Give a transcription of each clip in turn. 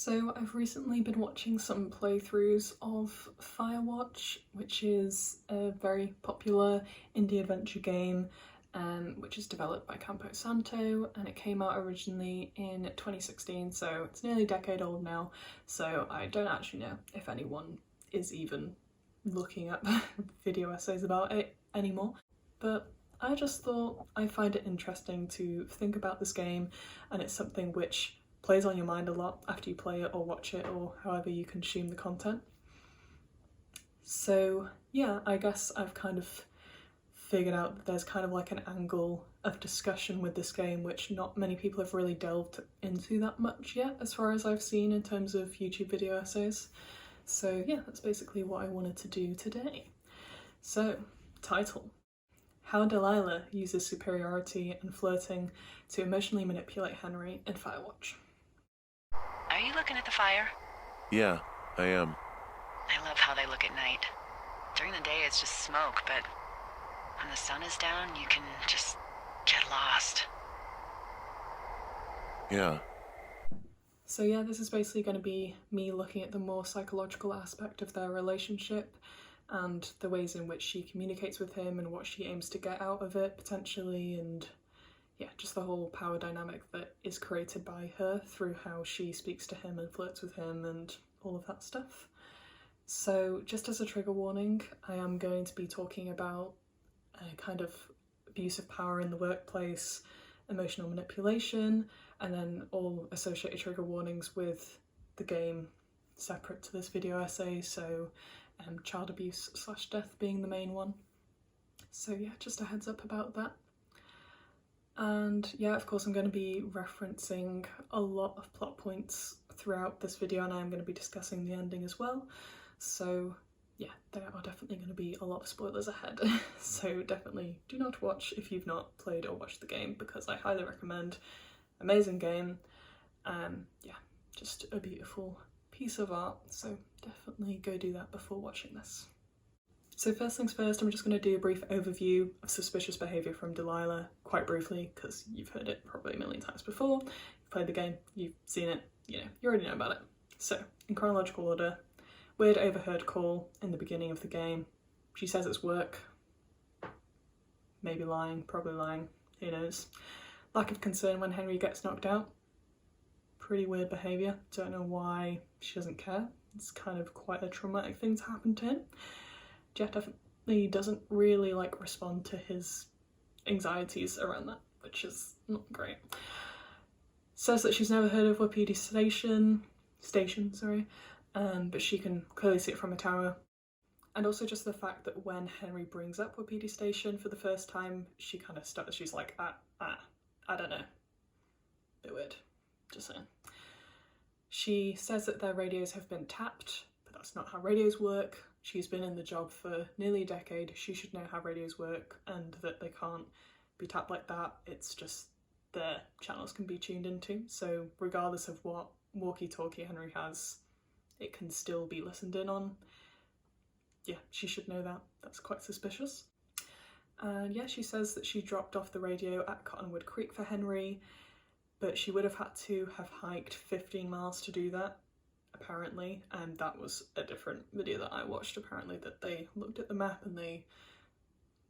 So I've recently been watching some playthroughs of Firewatch, which is a very popular indie adventure game which is developed by Campo Santo, and it came out originally in 2016, so it's nearly a decade old now, so I don't actually know if anyone is even looking at video essays about it anymore, but I just thought I find it interesting to think about this game, and it's something which plays on your mind a lot after you play it or watch it or however you consume the content. So yeah, I guess I've kind of figured out that there's kind of like an angle of discussion with this game which not many people have really delved into that much yet, as far as I've seen in terms of YouTube video essays. So yeah, that's basically what I wanted to do today. So, title: How Delilah Uses Superiority and Flirting to Emotionally Manipulate Henry in Firewatch. Are you looking at the fire? Yeah, I am. I love how they look at night. During the day it's just smoke, but when the sun is down, you can just get lost. Yeah. So yeah, this is basically going to be me looking at the more psychological aspect of their relationship and the ways in which she communicates with him and what she aims to get out of it potentially, and yeah, just the whole power dynamic that is created by her through how she speaks to him and flirts with him and all of that stuff. So just as a trigger warning, I am going to be talking about kind of abuse of power in the workplace, emotional manipulation, and then all associated trigger warnings with the game separate to this video essay, so child abuse / death being the main one. So yeah, just a heads up about that. And yeah, of course I'm going to be referencing a lot of plot points throughout this video, and I'm going to be discussing the ending as well. So yeah, there are definitely going to be a lot of spoilers ahead. So definitely do not watch if you've not played or watched the game, because I highly recommend. Amazing game. Yeah, just a beautiful piece of art. So definitely go do that before watching this. So first things first, I'm just going to do a brief overview of suspicious behaviour from Delilah, quite briefly, because you've heard it probably a million times before. You've played the game, you've seen it, you already know about it. So, in chronological order, weird overheard call in the beginning of the game. She says it's work. Maybe lying, probably lying, who knows. Lack of concern when Henry gets knocked out. Pretty weird behaviour, don't know why she doesn't care. It's kind of quite a traumatic thing to happen to him. Jeff definitely doesn't really respond to his anxieties around that, which is not great. Says that she's never heard of Wapiti Station, but she can clearly see it from a tower. And also just the fact that when Henry brings up Wapiti Station for the first time, she kind of stutters. She's like, I don't know. Bit weird, just saying. She says that their radios have been tapped, but that's not how radios work. She's been in the job for nearly a decade. She should know how radios work and that they can't be tapped like that. It's just their channels can be tuned into. So regardless of what walkie-talkie Henry has, it can still be listened in on. Yeah, she should know that. That's quite suspicious. And yeah, she says that she dropped off the radio at Cottonwood Creek for Henry, but she would have had to have hiked 15 miles to do that, apparently, and that was a different video that I watched, apparently, that they looked at the map and they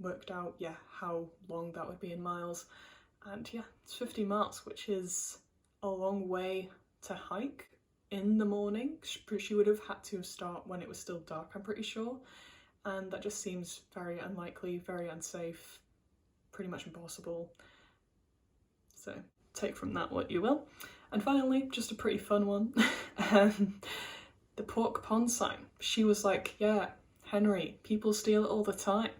worked out, yeah, how long that would be in miles. And yeah, it's 15 miles, which is a long way to hike in the morning. She would have had to start when it was still dark, I'm pretty sure, and that just seems very unlikely, very unsafe, pretty much impossible. So take from that what you will. And finally, just a pretty fun one, the pork pond sign. She was like, yeah, Henry, people steal it all the time.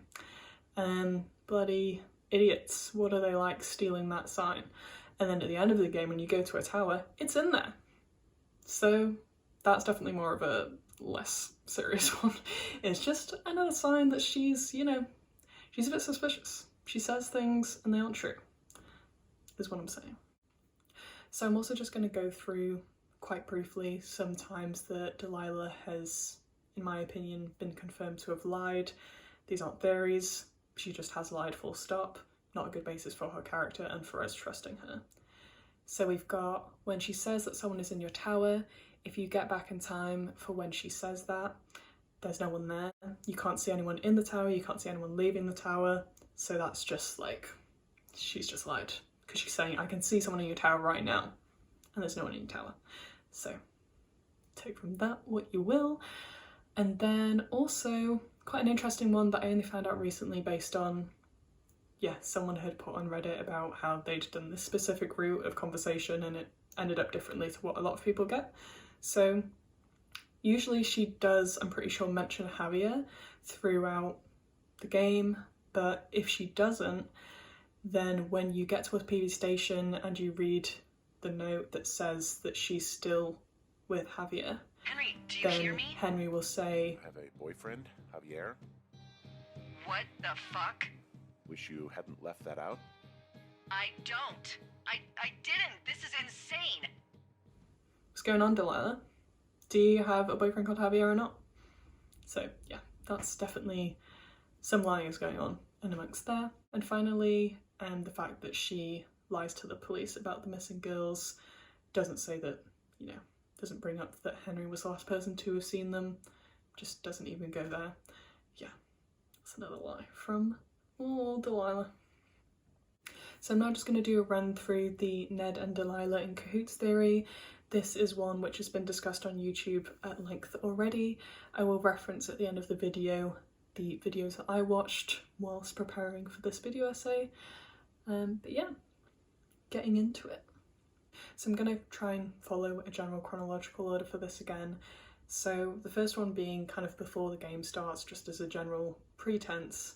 Bloody idiots, what are they like stealing that sign? And then at the end of the game, when you go to a tower, it's in there. So that's definitely more of a less serious one. It's just another sign that she's, she's a bit suspicious. She says things and they aren't true, is what I'm saying. So I'm also just going to go through quite briefly some times that Delilah has, in my opinion, been confirmed to have lied. These aren't theories, she just has lied full stop. Not a good basis for her character and for us trusting her. So we've got when she says that someone is in your tower if you get back in time for when she says that, there's no one there. You can't see anyone in the tower, you can't see anyone leaving the tower, so that's just like, she's just lied. Because she's saying, I can see someone in your tower right now, and there's no one in your tower. So take from that what you will. And then also, quite an interesting one that I only found out recently based on, someone had put on Reddit about how they'd done this specific route of conversation and it ended up differently to what a lot of people get. So usually she does, I'm pretty sure, mention Javier throughout the game, but if she doesn't, then when you get to a PV station and you read the note that says that she's still with Javier, Henry, do you then hear me? Henry will say, I have a boyfriend, Javier. What the fuck? Wish you hadn't left that out. I don't. I didn't. This is insane. what's going on, Delilah? Do you have a boyfriend called Javier or not? So yeah, that's definitely some lying is going on in amongst there. And finally, the fact that she lies to the police about the missing girls, doesn't say that, doesn't bring up that Henry was the last person to have seen them, just doesn't even go there. Yeah, that's another lie from Delilah. So I'm now just going to do a run through the Ned and Delilah in Cahoots theory. This is one which has been discussed on YouTube at length already. I will reference at the end of the video the videos that I watched whilst preparing for this video essay. But yeah, getting into it. So I'm going to try and follow a general chronological order for this again. So the first one being kind of before the game starts, just as a general pretense.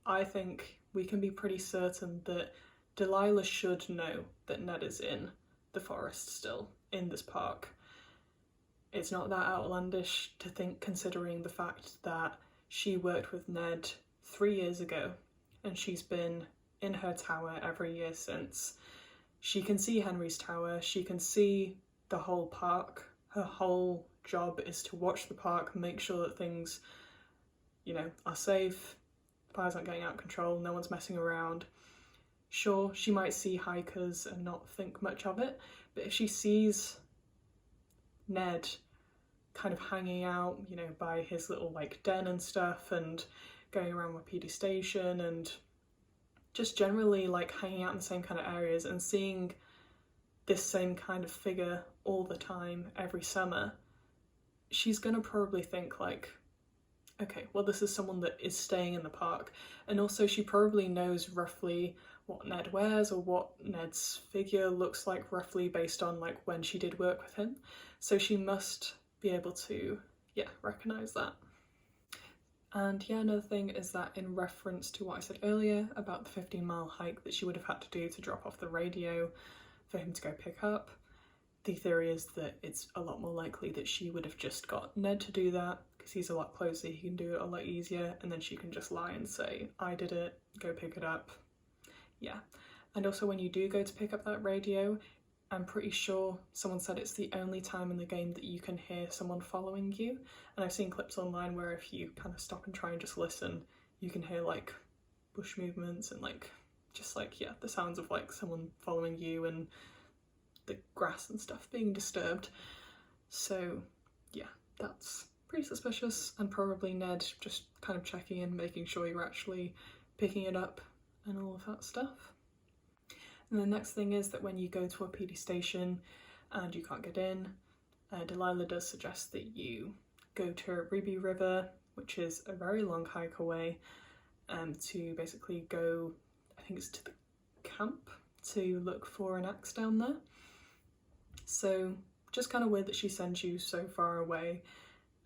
I think we can be pretty certain that Delilah should know that Ned is in the forest still, in this park. It's not that outlandish to think, considering the fact that she worked with Ned 3 years ago and she's been in her tower every year since. She can see Henry's tower, she can see the whole park. Her whole job is to watch the park, make sure that things, are safe, fires aren't getting out of control, no one's messing around. Sure, she might see hikers and not think much of it, but if she sees Ned kind of hanging out, by his little den and stuff, and going around Wapiti Station and just generally hanging out in the same kind of areas and seeing this same kind of figure all the time, every summer, she's gonna probably think okay, well, this is someone that is staying in the park. And also she probably knows roughly what Ned wears or what Ned's figure looks like roughly based on when she did work with him. So she must be able to, recognise that. And another thing is that in reference to what I said earlier about the 15-mile hike that she would have had to do to drop off the radio for him to go pick up, the theory is that it's a lot more likely that she would have just got Ned to do that, because he's a lot closer, he can do it a lot easier, and then she can just lie and say, I did it, go pick it up. Yeah. And also when you do go to pick up that radio, I'm pretty sure someone said it's the only time in the game that you can hear someone following you. And I've seen clips online where if you kind of stop and try and just listen, you can hear bush movements and the sounds of someone following you and the grass and stuff being disturbed. So yeah, that's pretty suspicious, and probably Ned just kind of checking in, making sure you're actually picking it up and all of that stuff. And the next thing is that when you go to a PD station and you can't get in, Delilah does suggest that you go to Ruby River, which is a very long hike away, to basically go, I think it's to the camp, to look for an axe down there. So just kind of weird that she sends you so far away,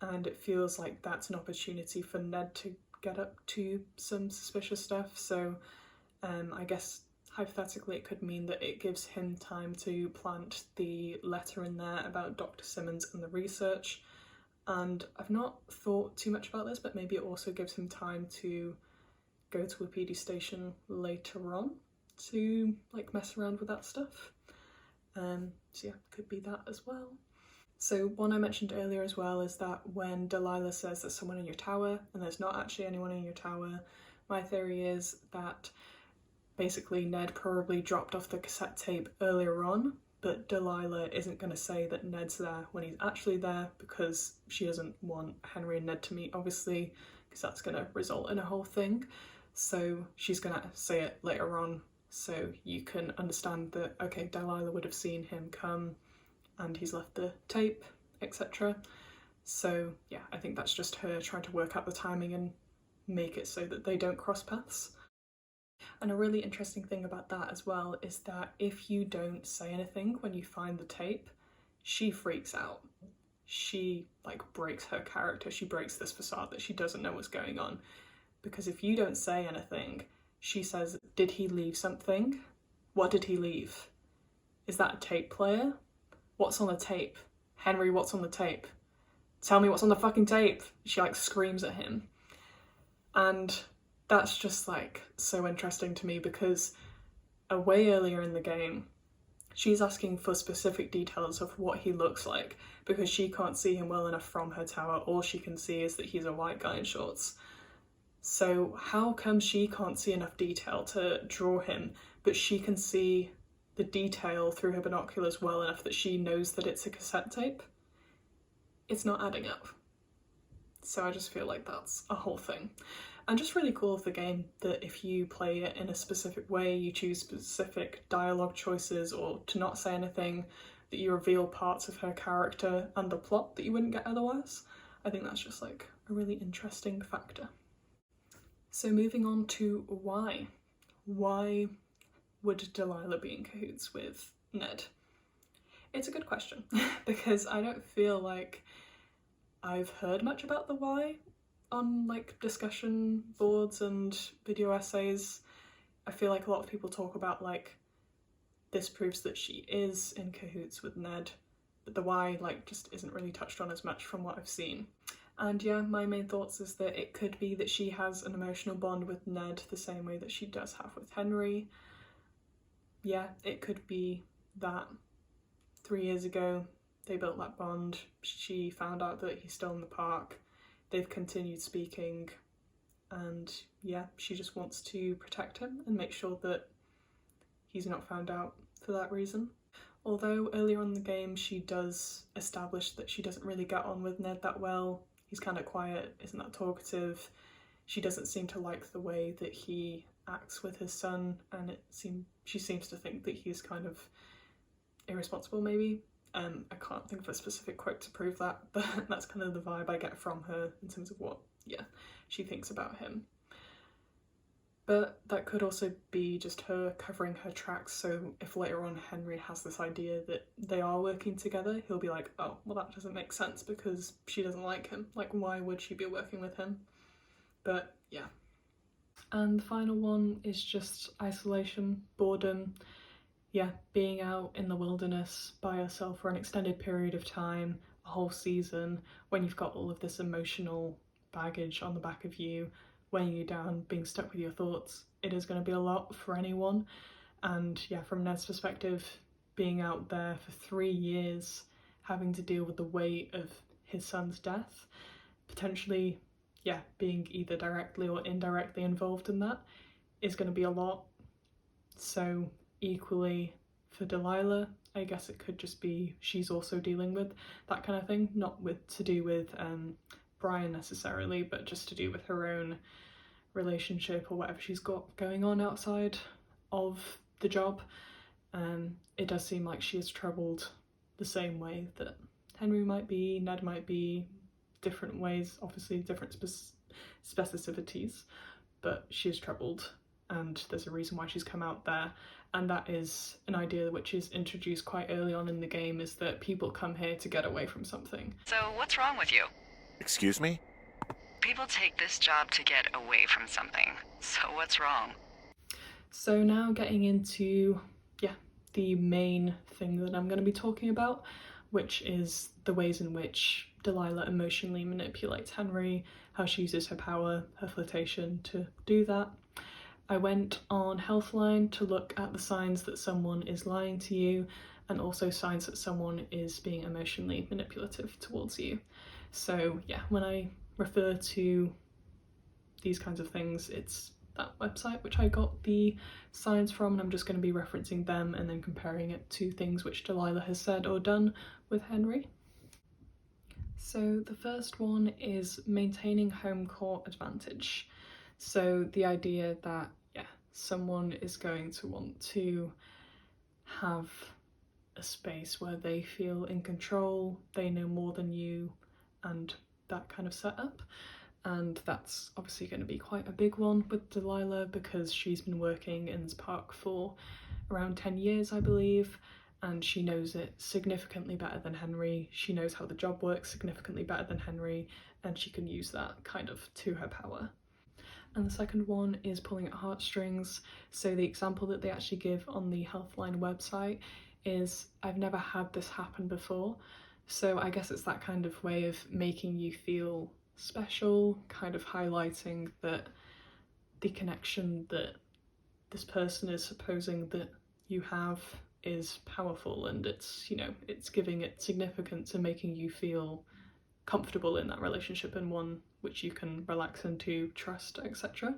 and it feels like that's an opportunity for Ned to get up to some suspicious stuff. So I guess hypothetically it could mean that it gives him time to plant the letter in there about Dr. Simmons and the research. And I've not thought too much about this, but maybe it also gives him time to go to a PD station later on to mess around with that stuff. So yeah, could be that as well. So one I mentioned earlier as well is that when Delilah says there's someone in your tower and there's not actually anyone in your tower, my theory is that basically Ned probably dropped off the cassette tape earlier on but Delilah isn't going to say that Ned's there when he's actually there because she doesn't want Henry and Ned to meet, obviously, because that's going to result in a whole thing. So she's going to say it later on so you can understand that, okay, Delilah would have seen him come and he's left the tape, etc. So yeah, I think that's just her trying to work out the timing and make it so that they don't cross paths. And a really interesting thing about that as well is that if you don't say anything when you find the tape, she freaks out. She like breaks her character. She breaks this facade that she doesn't know what's going on. Because if you don't say anything, she says, did he leave something? What did he leave? Is that a tape player? What's on the tape? Henry, what's on the tape? Tell me what's on the fucking tape. She like screams at him. And that's just like so interesting to me because way earlier in the game, she's asking for specific details of what he looks like because she can't see him well enough from her tower. All she can see is that he's a white guy in shorts. So how come she can't see enough detail to draw him, but she can see the detail through her binoculars well enough that she knows that it's a cassette tape? It's not adding up. So I just feel like that's a whole thing. And just really cool of the game that if you play it in a specific way, you choose specific dialogue choices or to not say anything, that you reveal parts of her character and the plot that you wouldn't get otherwise. I think that's just like a really interesting factor. So moving on to why. Why would Delilah be in cahoots with Ned? It's a good question because I don't feel like I've heard much about the why on like discussion boards and video essays. I feel like a lot of people talk about like this proves that she is in cahoots with Ned, but the why like just isn't really touched on as much from what I've seen. And yeah, my main thoughts is that it could be that she has an emotional bond with Ned the same way that she does have with Henry. Yeah, it could be that 3 years ago they built that bond, she found out that he's still in the park, they've continued speaking, and yeah, she just wants to protect him and make sure that he's not found out for that reason. Although earlier on in the game she does establish that she doesn't really get on with Ned that well. He's kind of quiet, isn't that talkative. She doesn't seem to like the way that he acts with his son, and she seems to think that he's kind of irresponsible maybe. I can't think of a specific quote to prove that, but that's kind of the vibe I get from her in terms of what, yeah, she thinks about him. But that could also be just her covering her tracks, so if later on Henry has this idea that they are working together, he'll be like, oh, well that doesn't make sense because she doesn't like him. Like, why would she be working with him? But yeah. And the final one is just isolation, boredom. Yeah, being out in the wilderness by yourself for an extended period of time, a whole season, when you've got all of this emotional baggage on the back of you, weighing you down, being stuck with your thoughts, it is going to be a lot for anyone. And yeah, from Ned's perspective, being out there for 3 years, having to deal with the weight of his son's death, potentially, yeah, being either directly or indirectly involved in that is going to be a lot. So equally for Delilah, I guess it could just be she's also dealing with that kind of thing, not to do with Brian necessarily, but just to do with her own relationship or whatever she's got going on outside of the job. It does seem like she is troubled the same way that Henry might be, Ned might be, different ways, obviously different specificities, but she is troubled and there's a reason why she's come out there. And that is an idea which is introduced quite early on in the game, is that people come here to get away from something. So what's wrong with you? Excuse me? People take this job to get away from something. So what's wrong? So now getting into, yeah, the main thing that I'm going to be talking about, which is the ways in which Delilah emotionally manipulates Henry, how she uses her power, her flirtation to do that. I went on Healthline to look at the signs that someone is lying to you and also signs that someone is being emotionally manipulative towards you. So yeah, when I refer to these kinds of things, it's that website, which I got the signs from, and I'm just going to be referencing them and then comparing it to things which Delilah has said or done with Henry. So the first one is maintaining home court advantage. So the idea that, yeah, someone is going to want to have a space where they feel in control, they know more than you, and that kind of setup. And that's obviously going to be quite a big one with Delilah because she's been working in this park for around 10 years, I believe, and she knows it significantly better than Henry. She knows how the job works significantly better than Henry, and she can use that kind of to her power. And the second one is pulling at heartstrings. So the example that they actually give on the Healthline website is, I've never had this happen before. So I guess it's that kind of way of making you feel special, kind of highlighting that the connection that this person is supposing that you have is powerful, and it's, you know, it's giving it significance and making you feel comfortable in that relationship and one which you can relax into, trust, etc.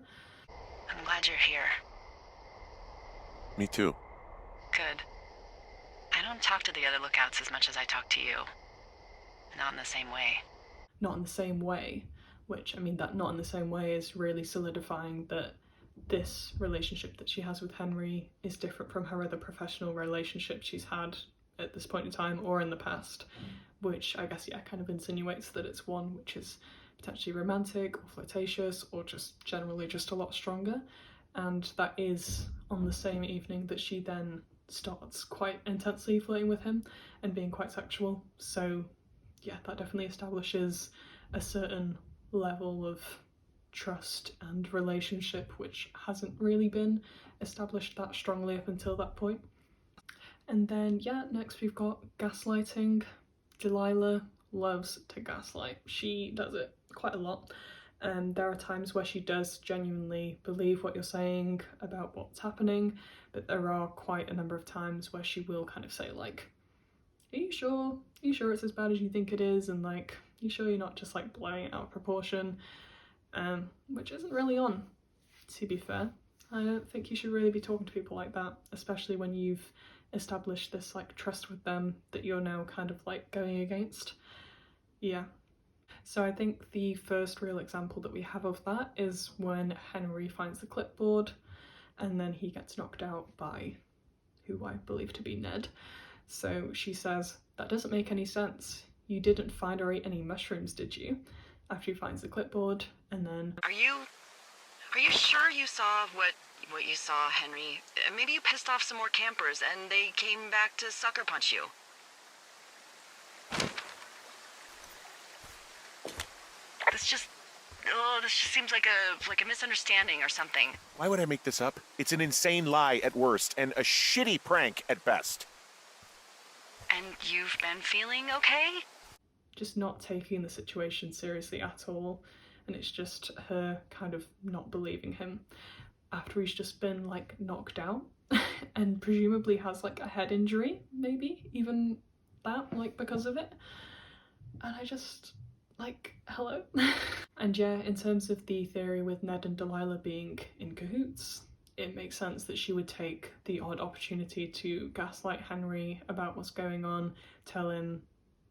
I'm glad you're here. Me too. Good. I don't talk to the other lookouts as much as I talk to you. Not in the same way. Not in the same way, which, I mean, that not in the same way is really solidifying that this relationship that she has with Henry is different from her other professional relationships she's had at this point in time or in the past, which I guess, yeah, kind of insinuates that it's one which is potentially romantic or flirtatious or just generally just a lot stronger. And that is on the same evening that she then starts quite intensely flirting with him and being quite sexual. So yeah, that definitely establishes a certain level of trust and relationship which hasn't really been established that strongly up until that point. And then, yeah, next we've got gaslighting. Delilah loves to gaslight. She does it quite a lot. There are times where she does genuinely believe what you're saying about what's happening, but there are quite a number of times where she will kind of say, like, are you sure? Are you sure it's as bad as you think it is? And like, are you sure you're not just like blowing it out of proportion? Which isn't really on, to be fair. I don't think you should really be talking to people like that, especially when you've established this like trust with them that you're now kind of like going against. Yeah. So I think the first real example that we have of that is when Henry finds the clipboard and then he gets knocked out by who I believe to be Ned. So she says, that doesn't make any sense. You didn't find or eat any mushrooms, did you? After he finds the clipboard, and then... Are you sure you saw what you saw, Henry? Maybe you pissed off some more campers and they came back to sucker punch you. This just seems like a misunderstanding or something. Why would I make this up? It's an insane lie at worst and a shitty prank at best. And you've been feeling okay? Just not taking the situation seriously at all, and it's just her kind of not believing him after he's just been like knocked out and presumably has like a head injury, maybe even that, like because of it. And I just like, hello. And yeah, in terms of the theory with Ned and Delilah being in cahoots, it makes sense that she would take the odd opportunity to gaslight Henry about what's going on, tell him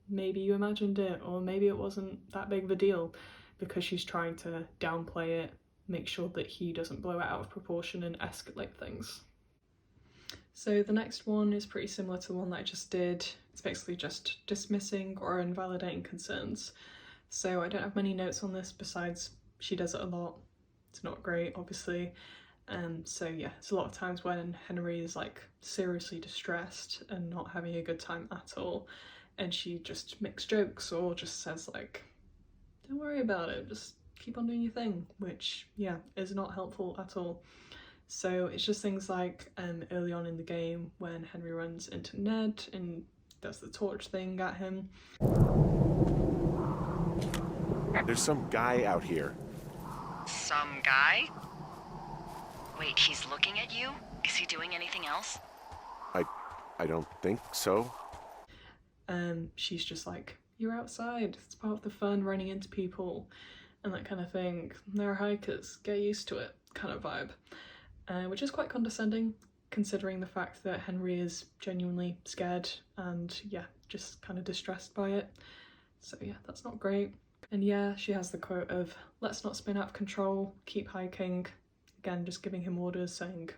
maybe you imagined it or maybe it wasn't that big of a deal, because she's trying to downplay it, make sure that he doesn't blow it out of proportion and escalate things. So the next one is pretty similar to the one that I just did. It's basically just dismissing or invalidating concerns. So I don't have many notes on this besides she does it a lot. It's not great, obviously. So yeah, it's a lot of times when Henry is like seriously distressed and not having a good time at all, and she just makes jokes or just says like, don't worry about it, just keep on doing your thing, which yeah, is not helpful at all. So it's just things like early on in the game when Henry runs into Ned and does the torch thing at him. There's some guy out here. Some guy? Wait, he's looking at you? Is he doing anything else? I don't think so. She's just like, you're outside, it's part of the fun running into people and that kind of thing. They're hikers, get used to it. kind of vibe, which is quite condescending considering the fact that Henry is genuinely scared and yeah, just kind of distressed by it. So yeah, that's not great. And yeah, she has the quote of, "Let's not spin out of control, keep hiking." Again, just giving him orders saying,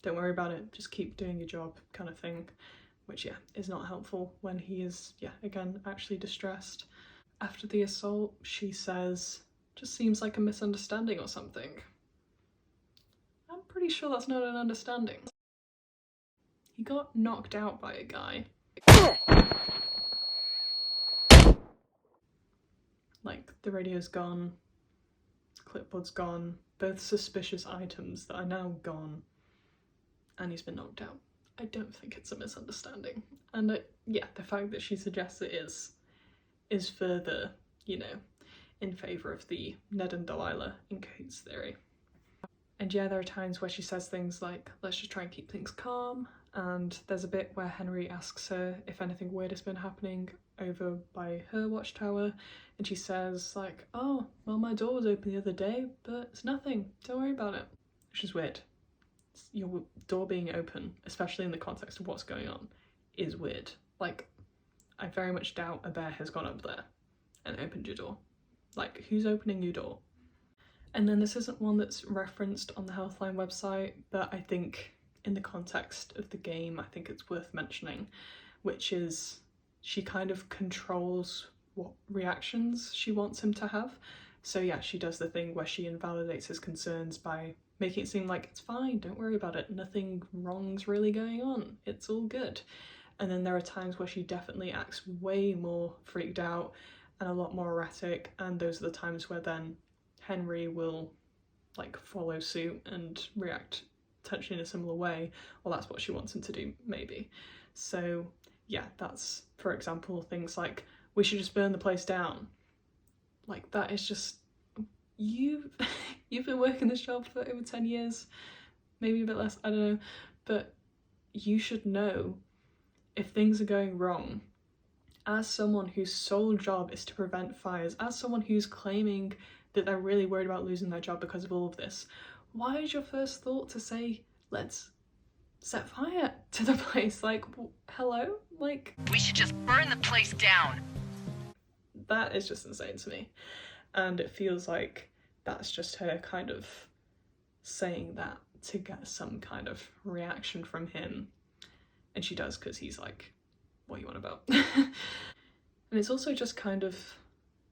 don't worry about it, just keep doing your job kind of thing, which yeah, is not helpful when he is, yeah, again, actually distressed. After the assault, she says, "Just seems like a misunderstanding or something." I'm pretty sure that's not an understanding. He got knocked out by a guy. Like, the radio's gone, clipboard's gone, both suspicious items that are now gone, and he's been knocked out. I don't think it's a misunderstanding. And yeah, the fact that she suggests it is further, you know, in favour of the Ned and Delilah in Cahoots theory. And yeah, there are times where she says things like, "Let's just try and keep things calm," and there's a bit where Henry asks her if anything weird has been happening over by her watchtower, and she says like, "Oh, well, my door was open the other day, but it's nothing, don't worry about it," which is weird. Your door being open, especially in the context of what's going on, is weird. Like, I very much doubt a bear has gone up there and opened your door. Like, who's opening your door? And then this isn't one that's referenced on the Healthline website, but I think in the context of the game, I think it's worth mentioning, which is she kind of controls what reactions she wants him to have. So yeah, she does the thing where she invalidates his concerns by making it seem like it's fine, don't worry about it, nothing wrong's really going on, it's all good. And then there are times where she definitely acts way more freaked out and a lot more erratic, and those are the times where then Henry will like follow suit and react potentially in a similar way, or that's what she wants him to do, maybe. So yeah, that's, for example, things like, "We should just burn the place down." Like, that is just, you've been working this job for over 10 years, maybe a bit less, I don't know, but you should know if things are going wrong. As someone whose sole job is to prevent fires, as someone who's claiming that they're really worried about losing their job because of all of this, why is your first thought to say, "Let's set fire to the place"? Like, hello? Like, We should just burn the place down. that is just insane to me. And it feels like that's just her kind of saying that to get some kind of reaction from him. And she does, because he's like, "What are you on about?" And it's also just kind of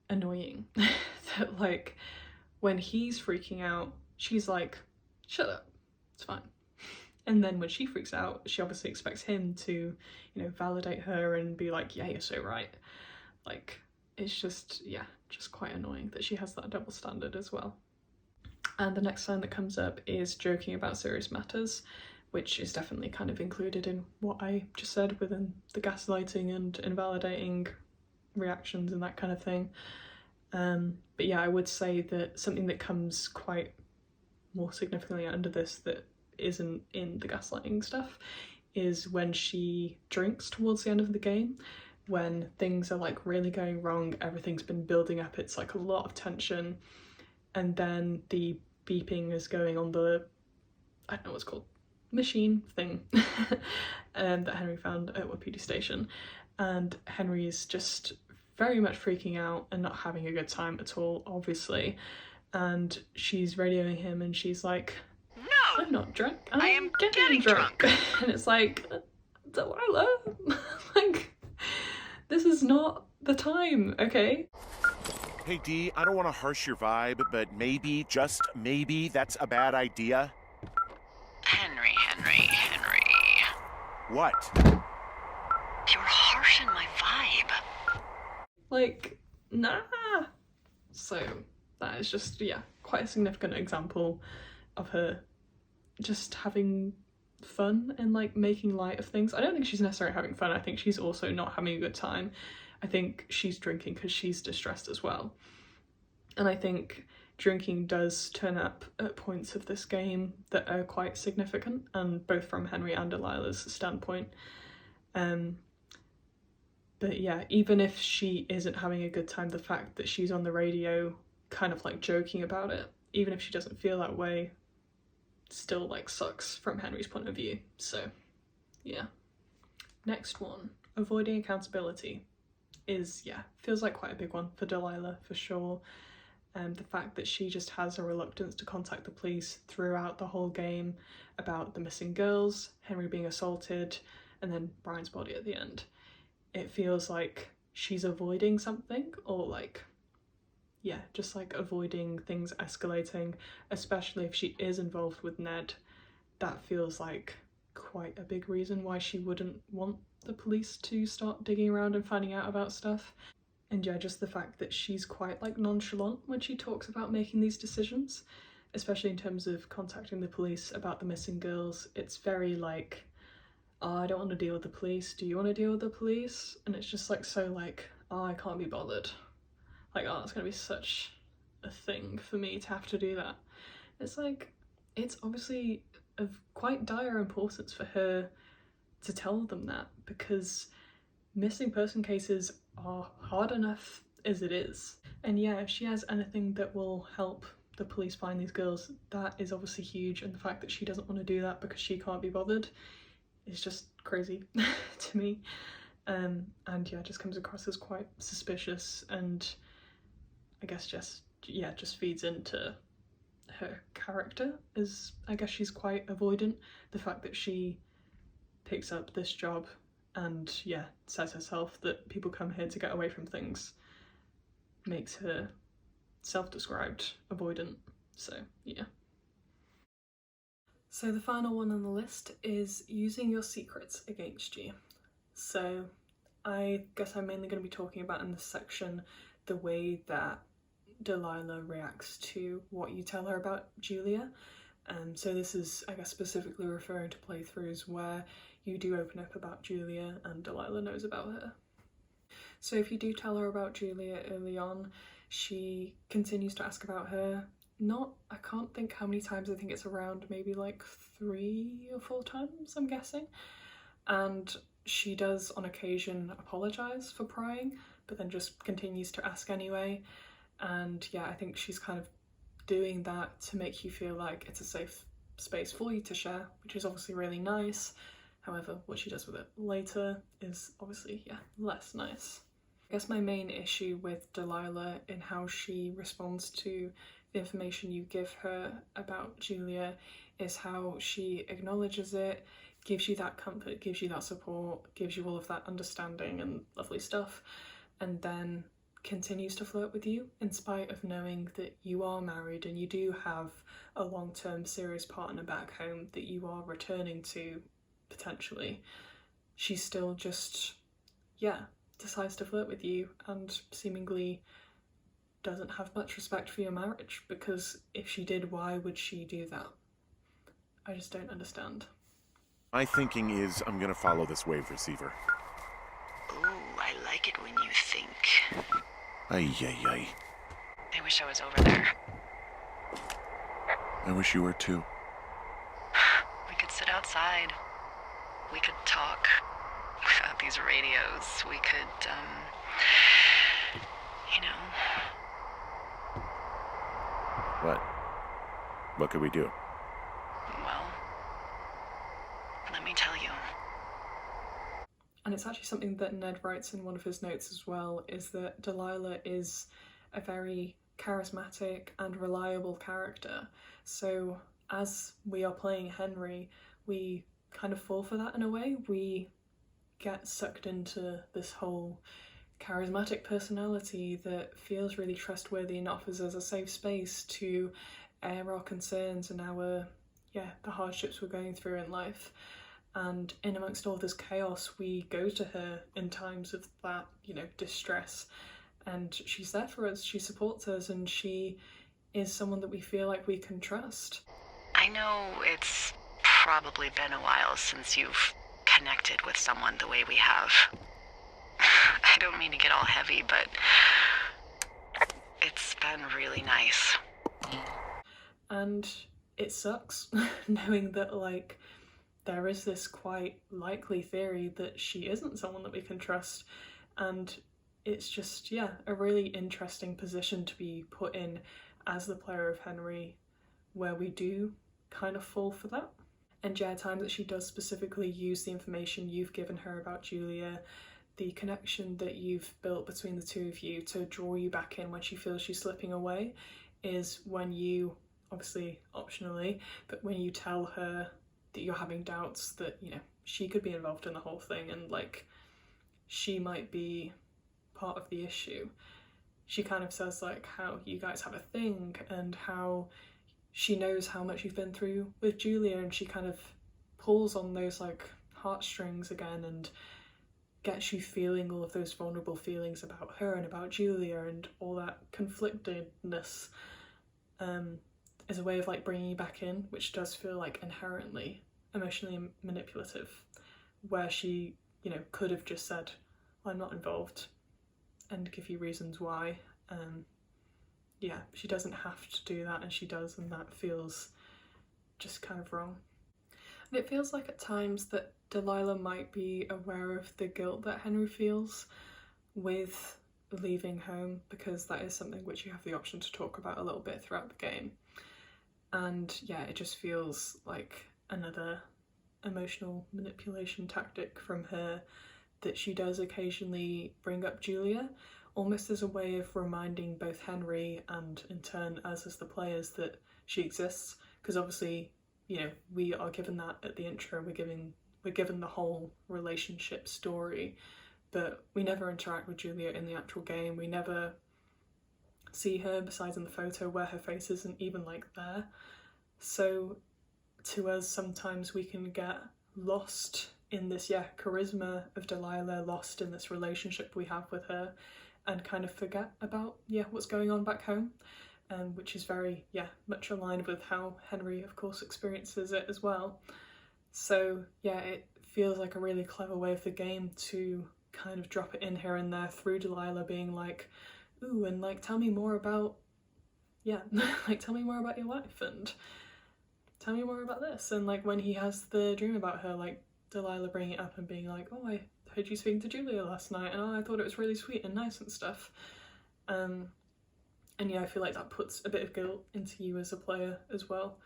annoying that like when he's freaking out, she's like, "Shut up, it's fine." And then when she freaks out, she obviously expects him to, you know, validate her and be like, "Yeah, you're so right." Like, it's just, yeah, just quite annoying that she has that double standard as well. And the next line that comes up is joking about serious matters, which is definitely kind of included in what I just said within the gaslighting and invalidating reactions and that kind of thing. But yeah, I would say that something that comes quite more significantly under this that isn't in the gaslighting stuff is when she drinks towards the end of the game, when things are like really going wrong, everything's been building up, it's like a lot of tension, and then the beeping is going on the, I don't know what's called, machine thing that Henry found at Wapiti Station, and Henry is just very much freaking out and not having a good time at all, obviously, and she's radioing him and she's like, No! "I'm not drunk, I am getting drunk." And it's like, Delilah, like, this is not the time, okay? Hey, Dee, I don't want to harsh your vibe, but maybe, just maybe, that's a bad idea. Henry. What? You're harshing my vibe. Like, nah. So that is just, yeah, quite a significant example of her just having fun and like making light of things. I don't think she's necessarily having fun, I think she's also not having a good time. I think she's drinking because she's distressed as well. And I think drinking does turn up at points of this game that are quite significant, and both from Henry and Delilah's standpoint. But yeah, even if she isn't having a good time, the fact that she's on the radio kind of like joking about it, even if she doesn't feel that way, still like sucks from Henry's point of view. So yeah. Next one, avoiding accountability, is, yeah, feels like quite a big one for Delilah for sure. The fact that she just has a reluctance to contact the police throughout the whole game about the missing girls, Henry being assaulted, and then Brian's body at the end. It feels like she's avoiding something, or like, yeah, just like avoiding things escalating, especially if she is involved with Ned. That feels like quite a big reason why she wouldn't want the police to start digging around and finding out about stuff. And yeah, just the fact that she's quite like nonchalant when she talks about making these decisions, especially in terms of contacting the police about the missing girls. It's very like, oh, I don't want to deal with the police. Do you want to deal with the police? And it's just like so like, oh, I can't be bothered. Like, oh, it's gonna be such a thing for me to have to do that. It's like, it's obviously of quite dire importance for her to tell them that, because missing person cases are hard enough as it is. And yeah, if she has anything that will help the police find these girls, that is obviously huge, and the fact that she doesn't want to do that because she can't be bothered is just crazy to me. And yeah, it just comes across as quite suspicious, and I guess just feeds into her character, as I guess she's quite avoidant. The fact that she picks up this job and yeah, says herself that people come here to get away from things, makes her self-described avoidant. So yeah. So the final one on the list is using your secrets against you. So I guess I'm mainly going to be talking about in this section the way that Delilah reacts to what you tell her about Julia. So this is, I guess, specifically referring to playthroughs where you do open up about Julia and Delilah knows about her. So if you do tell her about Julia early on, she continues to ask about her. I can't think how many times, I think it's around maybe like 3 or 4 times, I'm guessing. And she does on occasion apologise for prying, but then just continues to ask anyway. And yeah, I think she's kind of doing that to make you feel like it's a safe space for you to share, which is obviously really nice. However, what she does with it later is obviously, yeah, less nice. I guess my main issue with Delilah in how she responds to the information you give her about Julia is how she acknowledges it, gives you that comfort, gives you that support, gives you all of that understanding and lovely stuff, and then continues to flirt with you in spite of knowing that you are married and you do have a long-term serious partner back home that you are returning to potentially. She still just, yeah, decides to flirt with you and seemingly doesn't have much respect for your marriage, because if she did, why would she do that? I just don't understand. My thinking is I'm gonna follow this wave receiver. Ooh, I like it when you think. Ay, ay, ay. I wish I was over there. I wish you were too. We could sit outside. We could talk without these radios. We could, you know. What? What could we do? Well, let me tell you. And it's actually something that Ned writes in one of his notes as well, is that Delilah is a very charismatic and reliable character. So as we are playing Henry, we kind of fall for that in a way. We get sucked into this whole charismatic personality that feels really trustworthy and offers us a safe space to air our concerns and the hardships we're going through in life. And in amongst all this chaos, we go to her in times of that, distress. And she's there for us, she supports us, and she is someone that we feel like we can trust. I know it's probably been a while since you've connected with someone the way we have. I don't mean to get all heavy, but it's been really nice. And it sucks knowing that, there is this quite likely theory that she isn't someone that we can trust. And it's just, a really interesting position to be put in as the player of Henry, where we do kind of fall for that. And yeah, times that she does specifically use the information you've given her about Julia, the connection that you've built between the two of you to draw you back in when she feels she's slipping away, is when you, obviously optionally, but when you tell her that you're having doubts that, you know, she could be involved in the whole thing and like she might be part of the issue. She kind of says like how you guys have a thing and how she knows how much you've been through with Julia, and she kind of pulls on those like heartstrings again and gets you feeling all of those vulnerable feelings about her and about Julia and all that conflictedness, as a way of like bringing you back in, which does feel like inherently emotionally manipulative, where she, you know, could have just said, I'm not involved, and give you reasons why. Yeah, she doesn't have to do that, and she does, and that feels just kind of wrong. And it feels like at times that Delilah might be aware of the guilt that Henry feels with leaving home, because that is something which you have the option to talk about a little bit throughout the game. And yeah, it just feels like another emotional manipulation tactic from her, that she does occasionally bring up Julia, almost as a way of reminding both Henry and in turn us as the players that she exists. Because obviously, you know, we are given that at the intro, we're given the whole relationship story, but we never interact with Julia in the actual game. We never see her besides in the photo where her face isn't even like there. So to us, sometimes we can get lost in this, charisma of Delilah, lost in this relationship we have with her, and kind of forget about, what's going on back home, which is very, much aligned with how Henry, of course, experiences it as well. So, it feels like a really clever way of the game to kind of drop it in here and there through Delilah being like, ooh, and like, tell me more about, like, tell me more about your life, and tell me more about this. And like, when he has the dream about her, like, Delilah bringing it up and being like, oh, I heard you speaking to Julia last night, and I thought it was really sweet and nice and stuff. And I feel like that puts a bit of guilt into you as a player as well.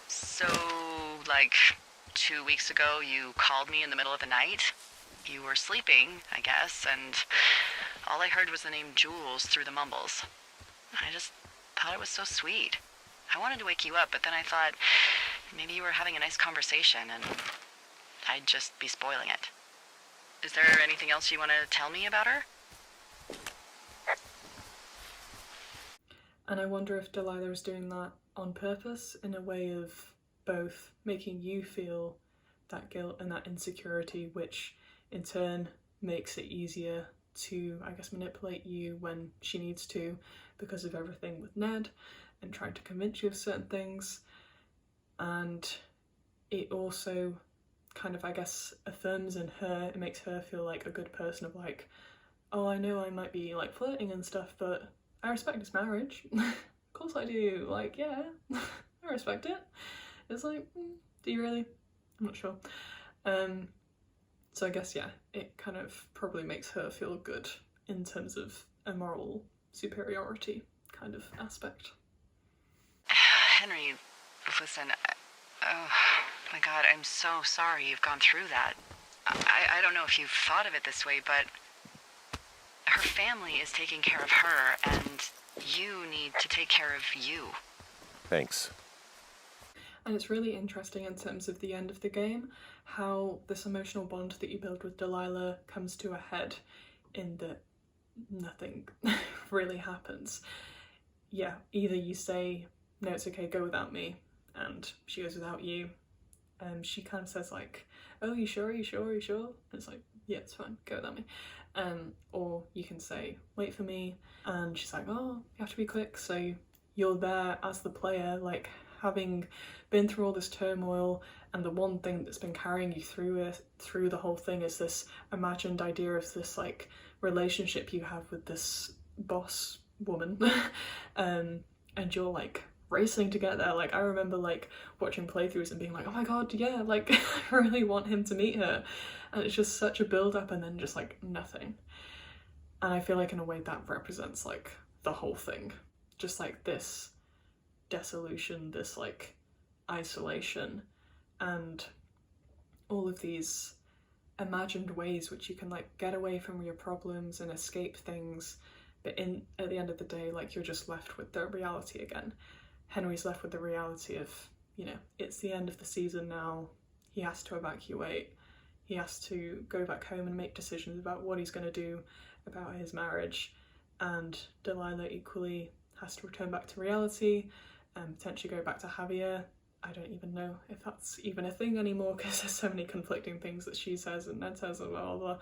So, like, 2 weeks ago, you called me in the middle of the night. You were sleeping, I guess, and all I heard was the name Jules through the mumbles. I just thought it was so sweet. I wanted to wake you up, but then I thought maybe you were having a nice conversation and I'd just be spoiling it. Is there anything else you want to tell me about her? And I wonder if Delilah is doing that on purpose, in a way of both making you feel that guilt and that insecurity, which in turn makes it easier to, I guess, manipulate you when she needs to, because of everything with Ned and trying to convince you of certain things. And it also kind of, I guess, affirms in her, it makes her feel like a good person, of like, oh, I know I might be like flirting and stuff, but I respect his marriage. Of course I do. Like, yeah, I respect it. It's like, do you really? I'm not sure. So I guess, it kind of probably makes her feel good in terms of a moral superiority kind of aspect. Henry, listen, oh my God, I'm so sorry you've gone through that. I don't know if you've thought of it this way, but her family is taking care of her, and you need to take care of you. Thanks. And it's really interesting in terms of the end of the game, how this emotional bond that you build with Delilah comes to a head in that nothing really happens. Either you say, no, it's okay, go without me, and she goes without you. She kind of says like, oh, you sure? And it's like, yeah, it's fine, go without me. Or you can say, wait for me, and she's like, oh, you have to be quick. So you're there as the player, like, having been through all this turmoil, and the one thing that's been carrying you through the whole thing is this imagined idea of this like relationship you have with this boss woman. And you're like racing to get there. Like, I remember like watching playthroughs and being like, oh my god, yeah, like I really want him to meet her, and it's just such a build up and then just like nothing. And I feel like in a way that represents like the whole thing, just like this dissolution, this like isolation and all of these imagined ways which you can like get away from your problems and escape things, but at the end of the day, like, you're just left with the reality again. Henry's left with the reality of, you know, it's the end of the season now, he has to evacuate, he has to go back home and make decisions about what he's going to do about his marriage, and Delilah equally has to return back to reality and potentially go back to Javier. I don't even know if that's even a thing anymore because there's so many conflicting things that she says and Ned says and blah blah blah.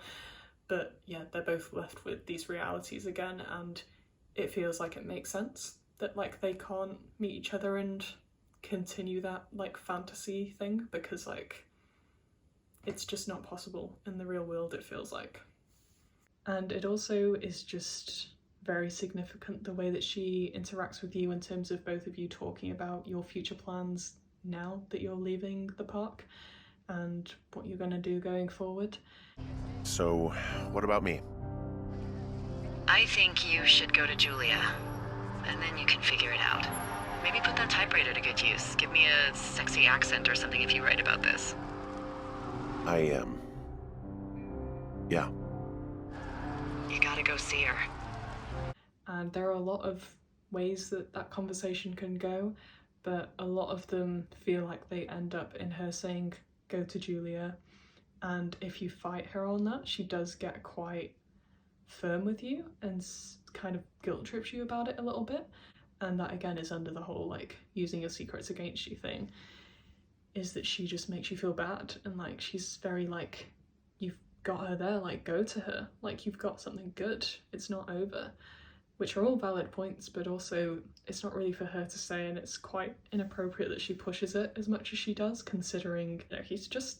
But yeah, they're both left with these realities again, and it feels like it makes sense that like they can't meet each other and continue that like fantasy thing, because like it's just not possible in the real world, it feels like. And it also is just very significant the way that she interacts with you in terms of both of you talking about your future plans now that you're leaving the park and what you're going to do going forward. So, what about me? I think you should go to Julia, and then you can figure it out. Maybe put that typewriter to good use. Give me a sexy accent or something if you write about this. Yeah. You gotta go see her. And there are a lot of ways that that conversation can go, but a lot of them feel like they end up in her saying, go to Julia. And if you fight her on that, she does get quite firm with you and kind of guilt trips you about it a little bit. And that again is under the whole like using your secrets against you thing, is that she just makes you feel bad, and like she's very like, you've got her there, like go to her, like you've got something good, it's not over. Which are all valid points, but also it's not really for her to say, and it's quite inappropriate that she pushes it as much as she does, considering, you know, he's just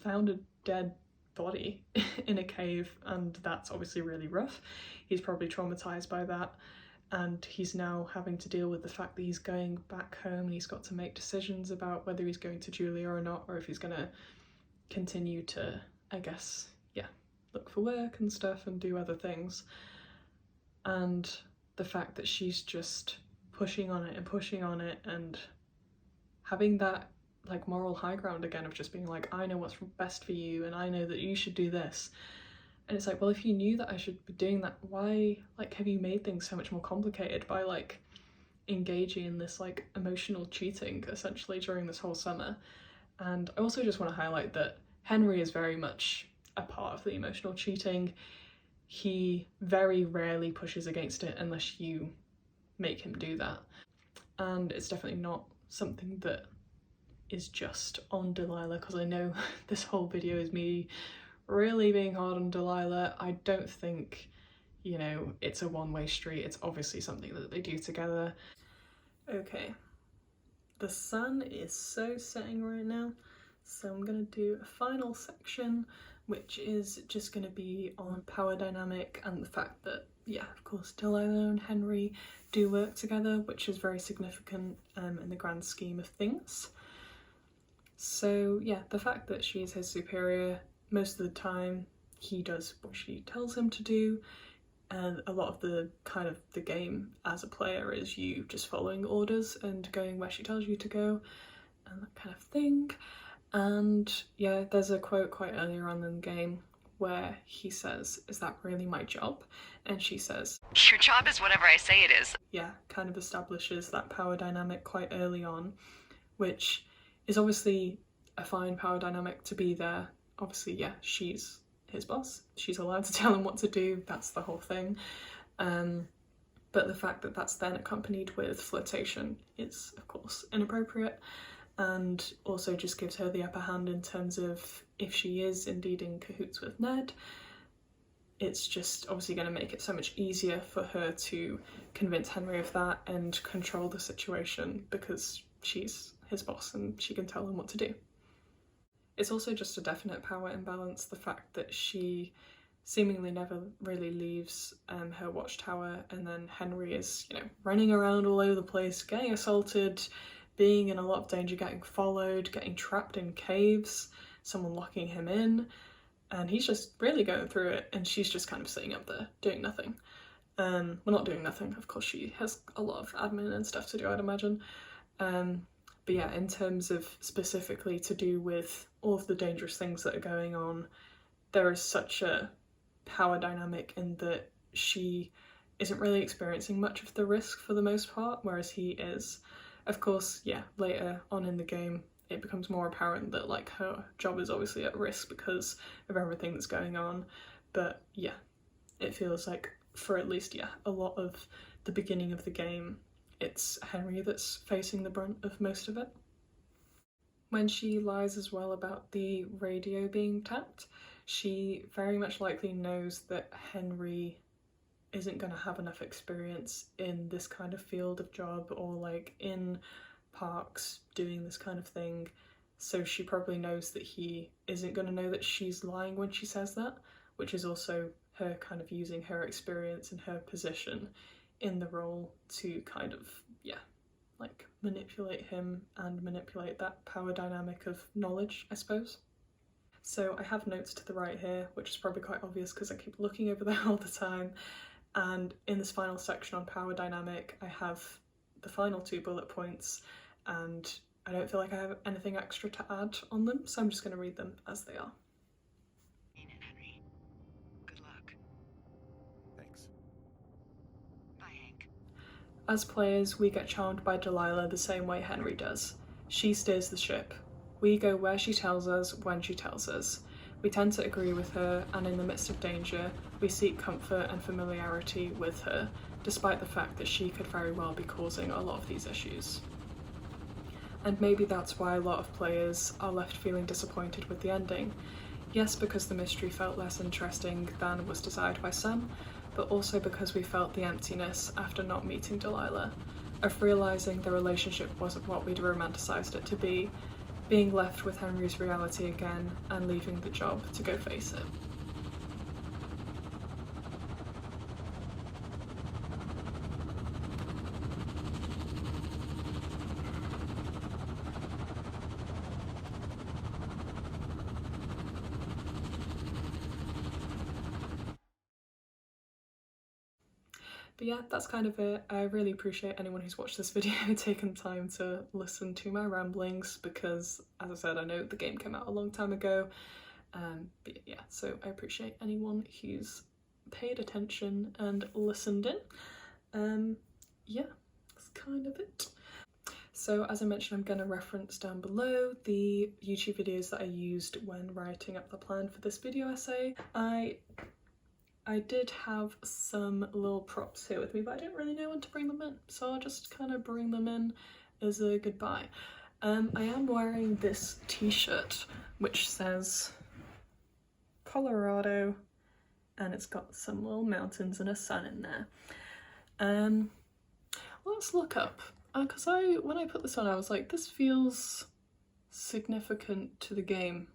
found a dead body in a cave, and that's obviously really rough. He's probably traumatized by that, and he's now having to deal with the fact that he's going back home and he's got to make decisions about whether he's going to Julia or not, or if he's gonna continue to, I guess, yeah, look for work and stuff and do other things. And the fact that she's just pushing on it and having that like moral high ground again of just being like, I know what's best for you and I know that you should do this. And it's like, well, if you knew that I should be doing that, why like have you made things so much more complicated by like engaging in this like emotional cheating essentially during this whole summer? And I also just want to highlight that Henry is very much a part of the emotional cheating. He very rarely pushes against it unless you make him do that. And it's definitely not something that is just on Delilah, because I know this whole video is me really being hard on Delilah. I don't think, you know, it's a one-way street. It's obviously something that they do together. Okay, the sun is so setting right now, so I'm gonna do a final section, which is just going to be on power dynamic and the fact that, yeah, of course, Delilah and Henry do work together, which is very significant in the grand scheme of things. So yeah, the fact that she's his superior, most of the time he does what she tells him to do, and a lot of the kind of the game as a player is you just following orders and going where she tells you to go and that kind of thing. And yeah, there's a quote quite earlier on in the game where he says, is that really my job? And she says, your job is whatever I say it is. Yeah, kind of establishes that power dynamic quite early on, which is obviously a fine power dynamic to be there. Obviously, yeah, she's his boss. She's allowed to tell him what to do. That's the whole thing. But the fact that that's then accompanied with flirtation is, of course, inappropriate. And also just gives her the upper hand in terms of if she is indeed in cahoots with Ned, it's just obviously going to make it so much easier for her to convince Henry of that and control the situation because she's his boss and she can tell him what to do. It's also just a definite power imbalance, the fact that she seemingly never really leaves her watchtower, and then Henry is, you know, running around all over the place, getting assaulted, being in a lot of danger, getting followed, getting trapped in caves, someone locking him in, and he's just really going through it, and she's just kind of sitting up there doing nothing. Well, not doing nothing, of course she has a lot of admin and stuff to do, I'd imagine, But yeah, in terms of specifically to do with all of the dangerous things that are going on, there is such a power dynamic in that she isn't really experiencing much of the risk for the most part, whereas he is. Of course, yeah, later on in the game, it becomes more apparent that like her job is obviously at risk because of everything that's going on. But yeah, it feels like for at least, yeah, a lot of the beginning of the game, it's Henry that's facing the brunt of most of it. When she lies as well about the radio being tapped, she very much likely knows that Henry isn't going to have enough experience in this kind of field of job or like in parks doing this kind of thing, so she probably knows that he isn't going to know that she's lying when she says that, which is also her kind of using her experience and her position in the role to kind of, yeah, like manipulate him and manipulate that power dynamic of knowledge, I suppose. So I have notes to the right here, which is probably quite obvious because I keep looking over there all the time. And in this final section on power dynamic, I have the final 2 bullet points, and I don't feel like I have anything extra to add on them, so I'm just going to read them as they are. Henry. Good luck. Thanks. Bye, Hank. As players, we get charmed by Delilah the same way Henry does. She steers the ship. We go where she tells us, when she tells us. We tend to agree with her, and in the midst of danger, we seek comfort and familiarity with her, despite the fact that she could very well be causing a lot of these issues. And maybe that's why a lot of players are left feeling disappointed with the ending. Yes, because the mystery felt less interesting than was desired by some, but also because we felt the emptiness after not meeting Delilah, of realising the relationship wasn't what we'd romanticised it to be, being left with Henry's reality again and leaving the job to go face it. But yeah, that's kind of it. I really appreciate anyone who's watched this video taken time to listen to my ramblings because, as I said, I know the game came out a long time ago. But yeah, so I appreciate anyone who's paid attention and listened in. Yeah, that's kind of it. So as I mentioned, I'm going to reference down below the YouTube videos that I used when writing up the plan for this video essay. I did have some little props here with me, but I didn't really know when to bring them in, so I'll just kind of bring them in as a goodbye. I am wearing this t-shirt which says Colorado, and it's got some little mountains and a sun in there. Let's look up, because when I put this on I was like, this feels significant to the game.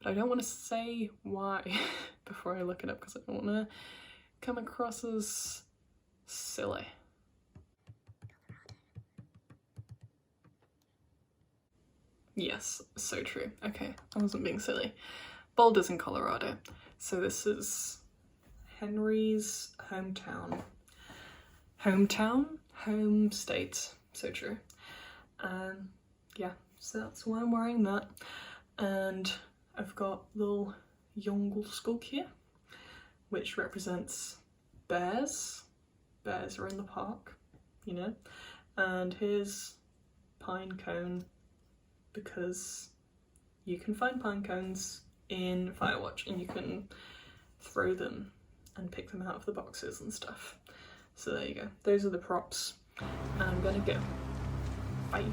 But I don't want to say why before I look it up because I don't want to come across as silly. Yes, so true. Okay, I wasn't being silly. Boulder's in Colorado. So this is Henry's hometown. Home state. So true. Yeah, so that's why I'm wearing that. And I've got little Yongle Skunk here, which represents bears. Bears are in the park, you know. And here's pine cone, because you can find pine cones in Firewatch and you can throw them and pick them out of the boxes and stuff. So there you go. Those are the props. And I'm gonna go. Bye.